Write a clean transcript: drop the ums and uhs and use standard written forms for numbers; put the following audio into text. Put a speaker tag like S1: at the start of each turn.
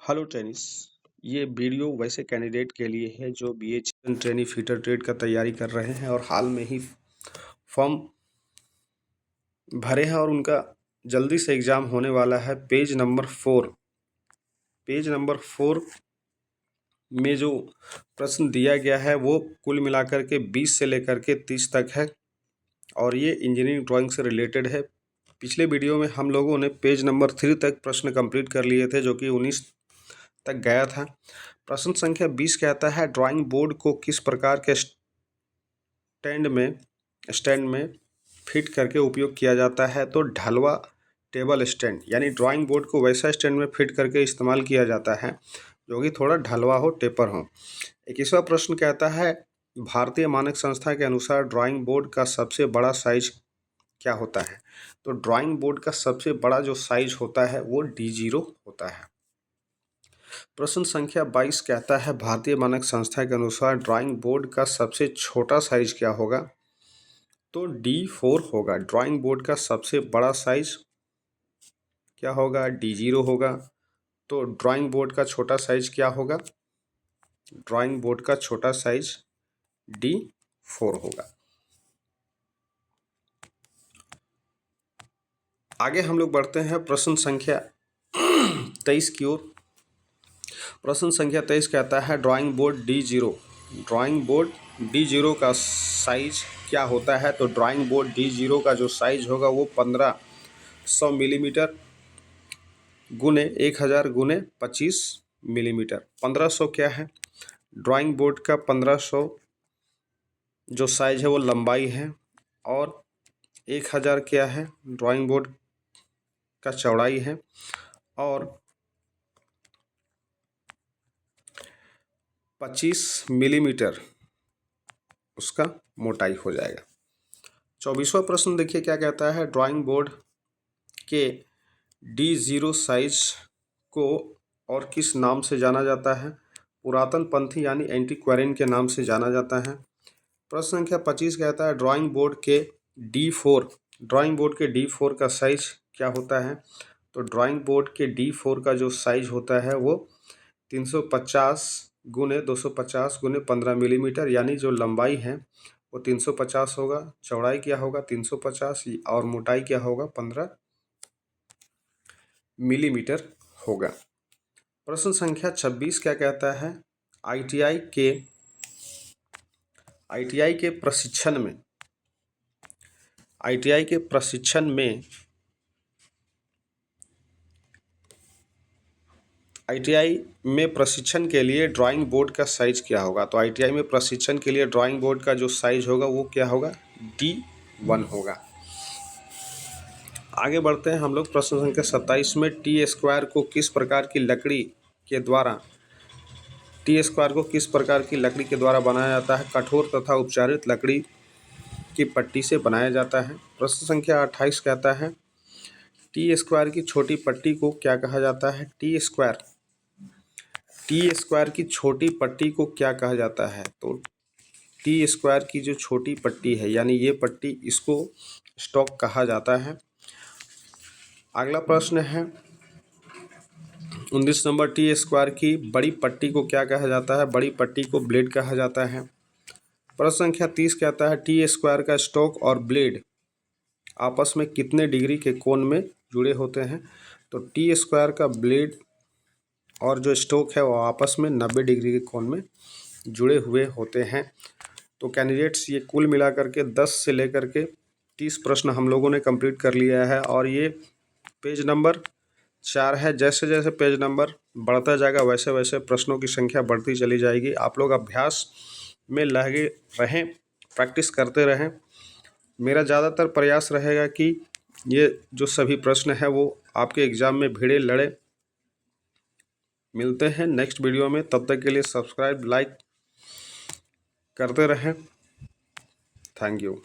S1: Hello trainees. ये video वैसे candidate के लिए है जो BH ट्रेनी फीटर ट्रेड का तैयारी कर रहे हैं और हाल में ही फॉर्म भरे हैं और उनका जल्दी से एग्ज़ाम होने वाला है। पेज नंबर 4 में जो प्रश्न दिया गया है वो कुल मिलाकर के 20 से लेकर के 30 तक है और ये इंजीनियरिंग ड्राइंग से रिलेटेड है। पिछले वीडियो में हम लोगों ने पेज नंबर 3 तक प्रश्न कंप्लीट कर लिए थे जो कि 19 तक गया था। प्रश्न संख्या 20 कहता है ड्राइंग बोर्ड को किस प्रकार के स्टैंड में फिट करके उपयोग किया जाता है। तो ढलवा टेबल स्टैंड, यानी ड्राइंग बोर्ड को वैसा स्टैंड में फिट करके इस्तेमाल किया जाता है जो कि थोड़ा ढलवा हो, टेपर हो। 21वां प्रश्न कहता है भारतीय मानक संस्था के अनुसार ड्राइंग बोर्ड का सबसे बड़ा साइज क्या होता है। तो ड्राइंग बोर्ड का सबसे बड़ा जो साइज होता है वो D0 होता है। प्रश्न संख्या 22 कहता है भारतीय मानक संस्था के अनुसार ड्राइंग बोर्ड का सबसे छोटा साइज क्या होगा। तो D4 होगा। ड्राइंग बोर्ड का सबसे बड़ा साइज क्या होगा, D0 होगा। तो ड्राइंग बोर्ड का छोटा साइज क्या होगा, ड्राइंग बोर्ड का छोटा साइज D4 होगा। आगे हम लोग बढ़ते हैं प्रश्न संख्या 23 की ओर। प्रश्न संख्या 23 कहता है ड्राइंग बोर्ड D0 का साइज क्या होता है। तो ड्राइंग बोर्ड D0 का जो साइज होगा वो 1500 मिलीमीटर गुने 1000 गुने 25 मिलीमीटर। 1500 क्या है, ड्राइंग बोर्ड का 1500 जो साइज है वो लंबाई है और 1000 क्या है, ड्राइंग बोर्ड का चौड़ाई है और 25 मिलीमीटर उसका मोटाई हो जाएगा। 24वां प्रश्न देखिए क्या कहता है ड्राइंग बोर्ड के D0 साइज को और किस नाम से जाना जाता है। पुरातन पंथी यानी एंटीक्वारियन के नाम से जाना जाता है। प्रश्न संख्या 25 कहता है ड्राइंग बोर्ड के D4 का साइज क्या होता है। तो ड्राइंग बोर्ड के D4 का जो साइज होता है वो 350 गुने 250 गुने 15 मिलीमीटर, यानी जो लंबाई है वो 350 होगा, चौड़ाई क्या होगा 350 और मोटाई क्या होगा 15 मिलीमीटर होगा। प्रश्न संख्या 26 क्या कहता है ITI के प्रशिक्षण में प्रशिक्षण के लिए ड्राइंग बोर्ड का साइज क्या होगा। तो ITI में प्रशिक्षण के लिए ड्राइंग बोर्ड का जो साइज होगा वो क्या होगा, D1 होगा। आगे बढ़ते हैं हम लोग प्रश्न संख्या 27 में T² को किस प्रकार की लकड़ी के द्वारा बनाया जाता है। कठोर तथा उपचारित लकड़ी की पट्टी से बनाया जाता है। प्रश्न संख्या 28 कहता है T² की छोटी पट्टी को क्या कहा जाता है। T² की छोटी पट्टी को क्या कहा जाता है। तो T² की जो छोटी पट्टी है यानी ये पट्टी, इसको स्टॉक कहा जाता है। अगला प्रश्न है 19 नंबर T² की बड़ी पट्टी को क्या कहा जाता है। बड़ी पट्टी को ब्लेड कहा जाता है। प्रश्न संख्या 30 कहता है T² का स्टॉक और ब्लेड आपस में कितने डिग्री के कोण में जुड़े होते हैं। तो T² का ब्लेड और जो स्टॉक है वो आपस में 90 डिग्री के कोण में जुड़े हुए होते हैं। तो कैंडिडेट्स ये कुल मिलाकर के 10 से लेकर के 30 प्रश्न हम लोगों ने कंप्लीट कर लिया है और ये पेज नंबर 4 है। जैसे जैसे पेज नंबर बढ़ता जाएगा वैसे वैसे प्रश्नों की संख्या बढ़ती चली जाएगी। आप लोग अभ्यास में लगे रहें, प्रैक्टिस करते रहें। मेरा ज़्यादातर प्रयास रहेगा कि ये जो सभी प्रश्न है वो आपके एग्ज़ाम में भिड़े लड़े। मिलते हैं नेक्स्ट वीडियो में, तब तक के लिए सब्सक्राइब लाइक करते रहें। Thank you.